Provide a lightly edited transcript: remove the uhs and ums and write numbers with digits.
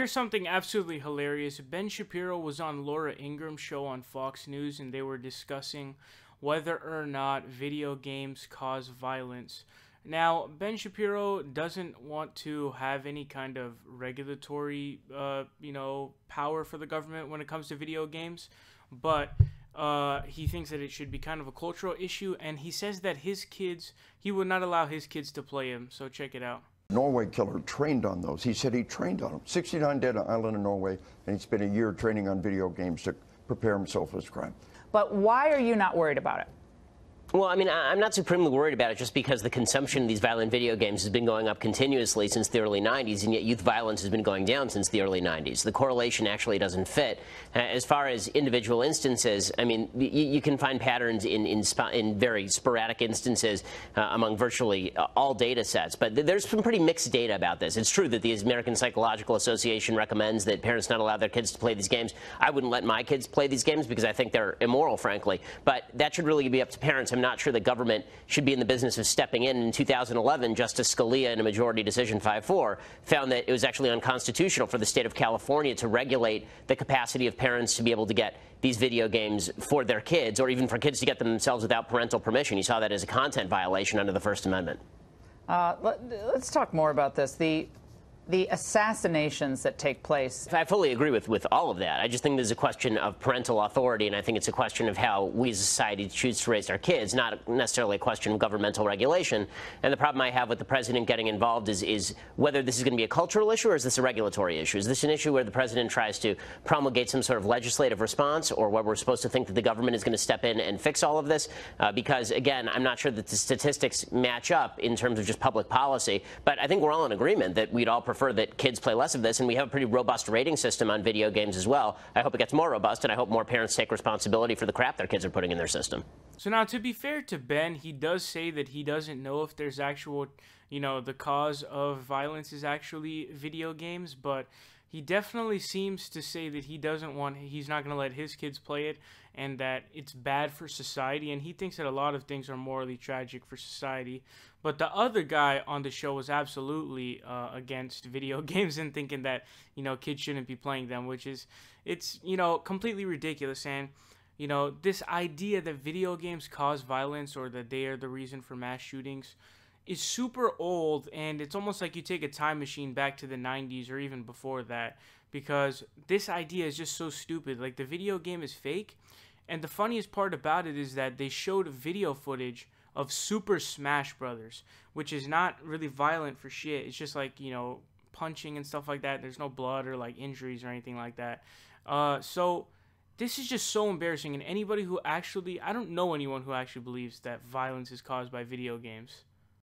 Here's something absolutely hilarious. Ben Shapiro was on Laura Ingram's show on Fox News, and they were discussing whether or not video games cause violence. Now, Ben Shapiro doesn't want to have any kind of regulatory, power for the government when it comes to video games, but he thinks that it should be kind of a cultural issue, and he says that he would not allow his kids to play them. So check it out. Norway killer trained on those. He said he trained on them. 69 dead on an island in Norway, and he spent a year training on video games to prepare himself for this crime. But why are you not worried about it? Well, I mean, I'm not supremely worried about it just because the consumption of these violent video games has been going up continuously since the early 90s, and yet youth violence has been going down since the early 90s. The correlation actually doesn't fit. As far as individual instances, I mean, you can find patterns in very sporadic instances among virtually all data sets, but there's some pretty mixed data about this. It's true that the American Psychological Association recommends that parents not allow their kids to play these games. I wouldn't let my kids play these games because I think they're immoral, frankly, but that should really be up to parents. I'm not sure the government should be in the business of stepping in. In 2011, Justice Scalia, in a majority decision 5-4, found that it was actually unconstitutional for the state of California to regulate the capacity of parents to be able to get these video games for their kids, or even for kids to get them themselves without parental permission. He saw that as a content violation under the First Amendment. Let's talk more about this. The assassinations that take place. I fully agree with all of that. I just think there's a question of parental authority, and I think it's a question of how we as a society choose to raise our kids, not necessarily a question of governmental regulation. And the problem I have with the president getting involved is whether this is going to be a cultural issue or is this a regulatory issue? Is this an issue where the president tries to promulgate some sort of legislative response, or where we're supposed to think that the government is going to step in and fix all of this? Because, again, I'm not sure that the statistics match up in terms of just public policy, but I think we're all in agreement that we'd all prefer that kids play less of this, and we have a pretty robust rating system on video games as well. I hope it gets more robust, and I hope more parents take responsibility for the crap their kids are putting in their system. So now, to be fair to Ben, he does say that he doesn't know if there's actual, the cause of violence is actually video games, but he definitely seems to say that he's not going to let his kids play it, and that it's bad for society, and he thinks that a lot of things are morally tragic for society. But the other guy on the show was absolutely against video games and thinking that, kids shouldn't be playing them, it's completely ridiculous. And, this idea that video games cause violence or that they are the reason for mass shootings is super old, and it's almost like you take a time machine back to the 90s or even before that, because this idea is just so stupid. Like, the video game is fake, and the funniest part about it is that they showed video footage of Super Smash Brothers, which is not really violent for shit. It's just like, punching and stuff like that. There's no blood or like injuries or anything like that. So this is just so embarrassing, and I don't know anyone who actually believes that violence is caused by video games.